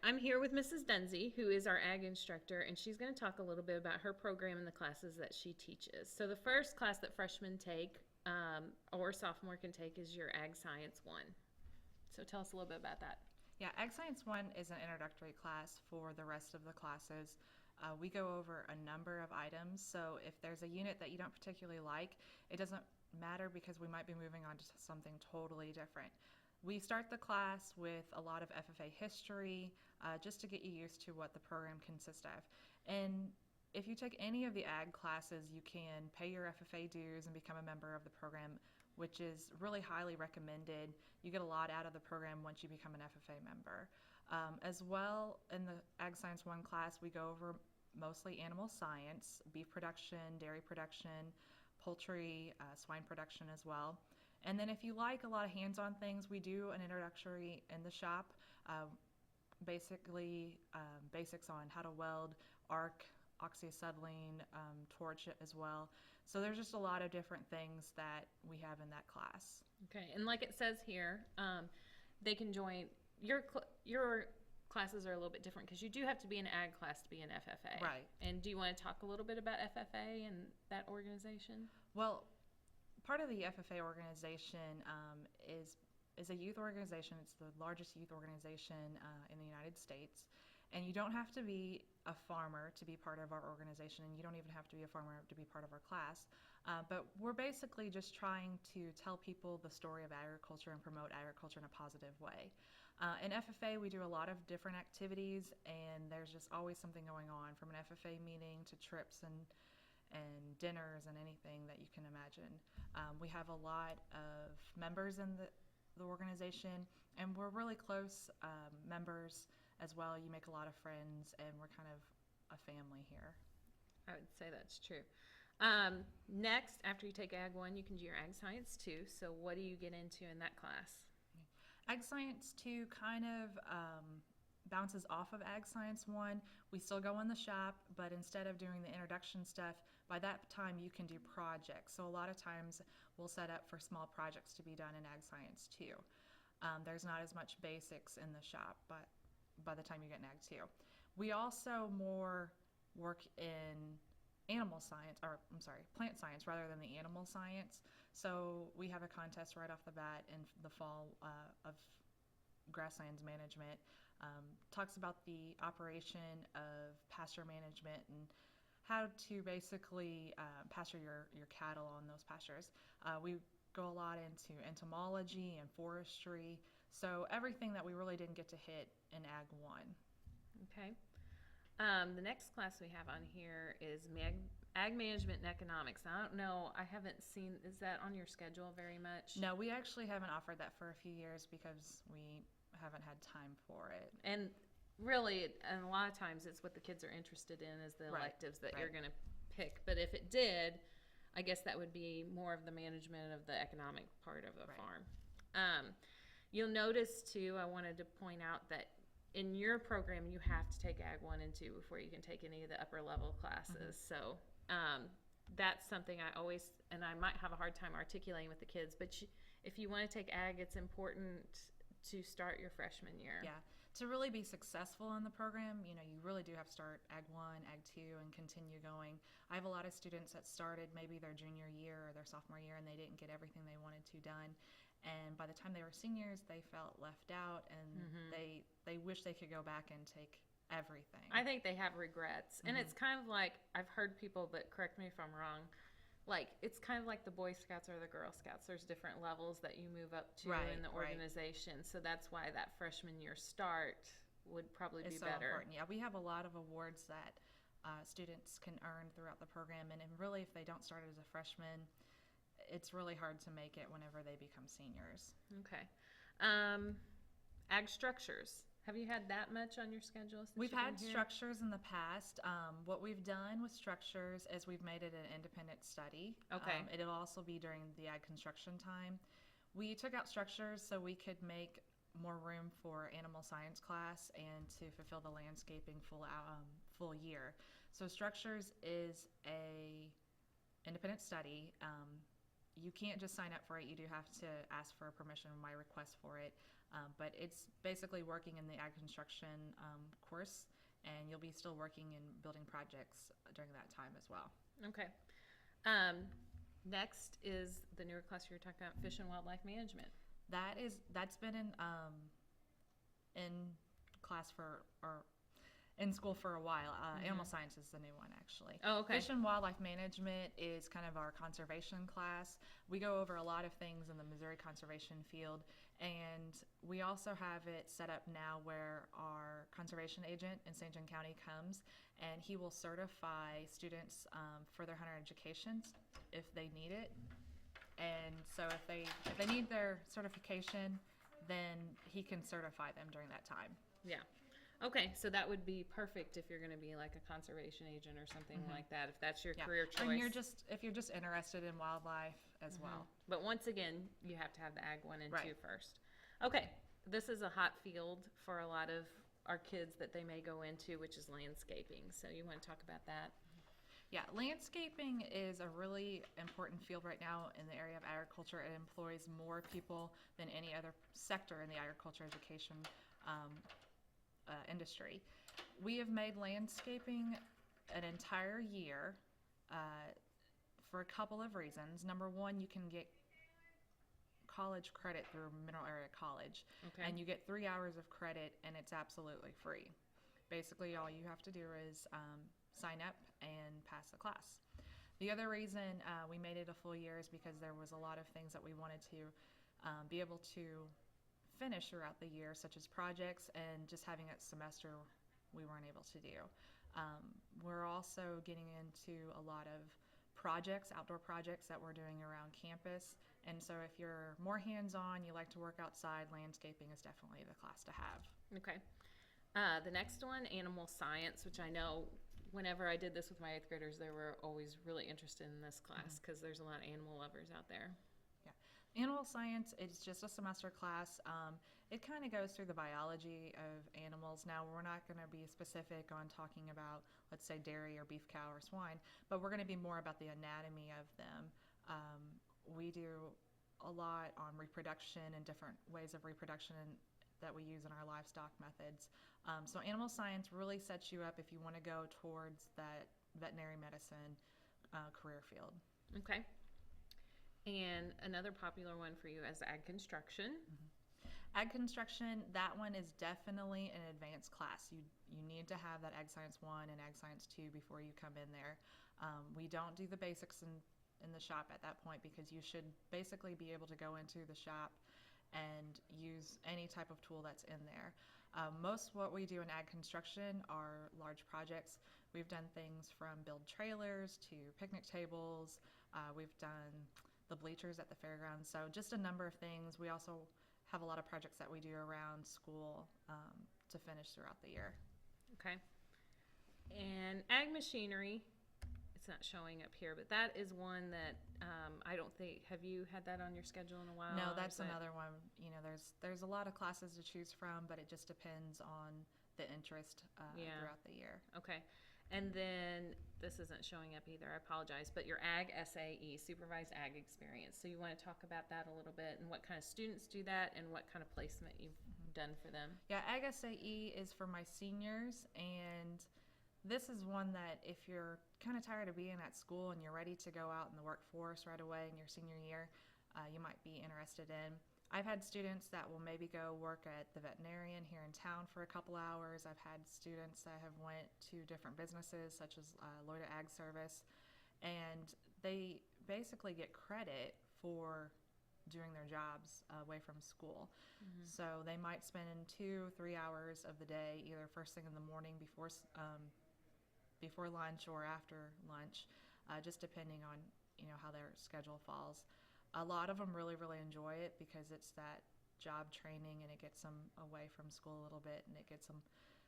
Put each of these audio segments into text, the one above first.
I'm here with Mrs. Dunzy, who is our ag instructor, and she's going to talk a little bit about her program and the classes that she teaches. So the first class that freshmen take or sophomore can take is your Ag Science 1. So tell us a little bit about that. Yeah, Ag Science 1 is an introductory class for the rest of the classes. We go over a number of items, so if there's a unit that you don't particularly like, it doesn't matter because we might be moving on to something totally different. We start the class with a lot of FFA history, just to get you used to what the program consists of. And if you take any of the ag classes, you can pay your FFA dues and become a member of the program, which is really highly recommended. You get a lot out of the program once you become an FFA member. As well, in the Ag Science 1 class, we go over mostly animal science, beef production, dairy production, poultry, swine production as well. And then if you like a lot of hands-on things, we do an introductory in the shop, basically basics on how to weld, arc, oxyacetylene, torch as well. So there's just a lot of different things that we have in that class. Okay, and like it says here, they can join your classes are a little bit different because you do have to be an ag class to be an FFA. Right. And do you want to talk a little bit about FFA and that organization? Well, part of the FFA organization is a youth organization. It's the largest youth organization in the United States. And you don't have to be a farmer to be part of our organization, and you don't even have to be a farmer to be part of our class. But we're basically just trying to tell people the story of agriculture and promote agriculture in a positive way. In FFA, we do a lot of different activities, and there's just always something going on, from an FFA meeting to trips and dinners and anything that you can imagine. We have a lot of members in the organization, and we're really close members as well. You make a lot of friends, and we're kind of a family here. I would say that's true. Next, after you take Ag 1, you can do your Ag Science 2. So what do you get into in that class? Ag Science 2 kind of bounces off of Ag Science 1. We still go in the shop, but instead of doing the introduction stuff, by that time you can do projects. So a lot of times we'll set up for small projects to be done in Ag Science 2. There's not as much basics in the shop, but by the time you get in Ag 2. We also more work in plant science rather than the animal science. So we have a contest right off the bat in the fall of grasslands management. Talks about the operation of pasture management and how to basically pasture your cattle on those pastures. We go a lot into entomology and forestry, so everything that we really didn't get to hit in Ag 1. Okay. The next class we have on here is Ag Management and Economics. I don't know, I haven't seen, is that on your schedule very much? No, we actually haven't offered that for a few years because we haven't had time for it. And really, and a lot of times it's what the kids are interested in is the electives that you're going to pick. But if it did, I guess that would be more of the management of the economic part of the farm. You'll notice too, I wanted to point out that in your program you have to take Ag 1 and 2 before you can take any of the upper level classes. So that's something I always, and I might have a hard time articulating with the kids, but if you want to take Ag, it's important to start your freshman year. Yeah, to really be successful in the program, you really do have to start Ag 1, Ag 2, and continue going. I have a lot of students that started maybe their junior year or their sophomore year, and they didn't get everything they wanted to done. And by the time they were seniors, they felt left out, and they wish they could go back and take everything. I think they have regrets. And it's kind of like, I've heard people, but correct me if I'm wrong, like it's kind of like the Boy Scouts or the Girl Scouts. There's different levels that you move up to in the organization. So that's why that freshman year start would probably be so better. Important. Yeah, we have a lot of awards that students can earn throughout the program, and really if they don't start as a freshman, it's really hard to make it whenever they become seniors. Okay. Ag structures. Have you had that much on your schedule since We've you've had been here? structures in the past. What we've done with structures is we've made it an independent study. Okay. It'll also be during the ag construction time. We took out structures so we could make more room for animal science class and to fulfill the landscaping full year. So structures is a independent study. You can't just sign up for it. You do have to ask for permission, my request for it. But it's basically working in the ag construction course, and you'll be still working in building projects during that time as well. Okay. Next is the newer class you were talking about, fish and wildlife management. That's been in class for, or in school for a while. Animal science is the new one, actually. Oh, okay. Fish and wildlife management is kind of our conservation class. We go over a lot of things in the Missouri conservation field, and we also have it set up now where our conservation agent in St. John County comes, and he will certify students for their hunter educations if they need it. And so if they need their certification, then he can certify them during that time. Yeah. Okay, so that would be perfect if you're going to be like a conservation agent or something like that, if that's your career choice. And if you're just interested in wildlife as well. But once again, you have to have the ag 1 and 2 Right. first. Okay, this is a hot field for a lot of our kids that they may go into, which is landscaping. So you want to talk about that? Yeah, landscaping is a really important field right now in the area of agriculture. It employs more people than any other sector in the agriculture education industry. We have made landscaping an entire year for a couple of reasons. Number one, you can get college credit through Mineral Area College, and you get 3 hours of credit, and it's absolutely free. Basically, all you have to do is sign up and pass the class. The other reason we made it a full year is because there was a lot of things that we wanted to be able to finish throughout the year, such as projects, and just having a semester we weren't able to do. We're also getting into a lot of projects, outdoor projects that we're doing around campus, and so if you're more hands-on, you like to work outside, landscaping is definitely the class to have. Okay. The next one, animal science, which I know whenever I did this with my 8th graders, they were always really interested in this class because there's a lot of animal lovers out there. Animal science is just a semester class. It kind of goes through the biology of animals. Now, we're not going to be specific on talking about, let's say, dairy or beef cow or swine, but we're going to be more about the anatomy of them. We do a lot on reproduction and different ways of reproduction that we use in our livestock methods. So animal science really sets you up if you want to go towards that veterinary medicine career field. Okay. And another popular one for you is ag construction. Ag construction, that one is definitely an advanced class. You need to have that Ag Science 1 and Ag Science 2 before you come in there. We don't do the basics in the shop at that point because you should basically be able to go into the shop and use any type of tool that's in there. Most what we do in ag construction are large projects. We've done things from build trailers to picnic tables. We've done the bleachers at the fairgrounds. So just a number of things. We also have a lot of projects that we do around school to finish throughout the year. Okay. And ag machinery, it's not showing up here, but that is one that I don't think, have you had that on your schedule in a while? No, that's another one. You know, there's a lot of classes to choose from, but it just depends on the interest throughout the year. Okay. And then this isn't showing up either, I apologize, but your ag SAE, supervised ag experience. So you want to talk about that a little bit and what kind of students do that and what kind of placement you've done for them? Yeah, ag SAE is for my seniors, and this is one that if you're kind of tired of being at school and you're ready to go out in the workforce right away in your senior year, you might be interested in. I've had students that will maybe go work at the veterinarian here in town for a couple hours. I've had students that have went to different businesses such as Loida Ag Service, and they basically get credit for doing their jobs away from school. So they might spend 2-3 hours of the day, either first thing in the morning before lunch or after lunch, just depending on how their schedule falls. A lot of them really, really enjoy it because it's that job training and it gets them away from school a little bit and it gets them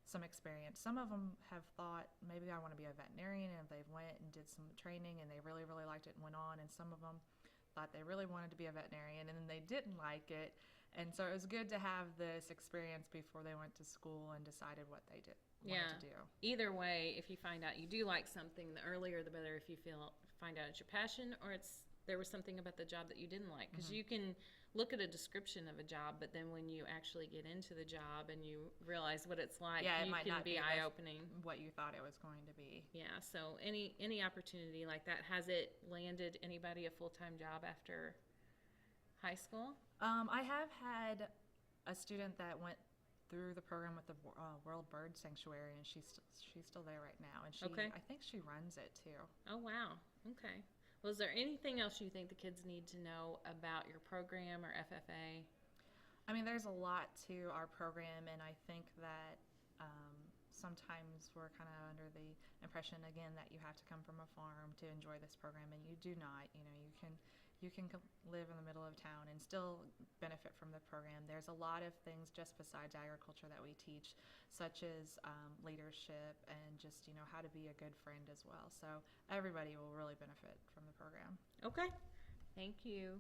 some experience. Some of them have thought, maybe I want to be a veterinarian, and they went and did some training and they really, really liked it and went on. And some of them thought they really wanted to be a veterinarian and then they didn't like it. And so it was good to have this experience before they went to school and decided what they wanted to do. Either way, if you find out you do like something, the earlier the better. If you find out it's your passion or it's there was something about the job that you didn't like. Because you can look at a description of a job, but then when you actually get into the job and you realize what it's like, Yeah, it you might can not be be eye-opening. what you thought it was going to be. Yeah, so any opportunity like that, has it landed anybody a full-time job after high school? I have had a student that went through the program with the World Bird Sanctuary, and she's still there right now, and I think she runs it too. Oh, wow. Okay. Well, is there anything else you think the kids need to know about your program or FFA? I mean, there's a lot to our program, and I think that sometimes we're kind of under the impression, again, that you have to come from a farm to enjoy this program, and you do not. You know, you can live in the middle of town and still benefit from the program. There's a lot of things just besides agriculture that we teach, such as leadership and just, you know, how to be a good friend as well. So everybody will really benefit from the program. Okay. Thank you.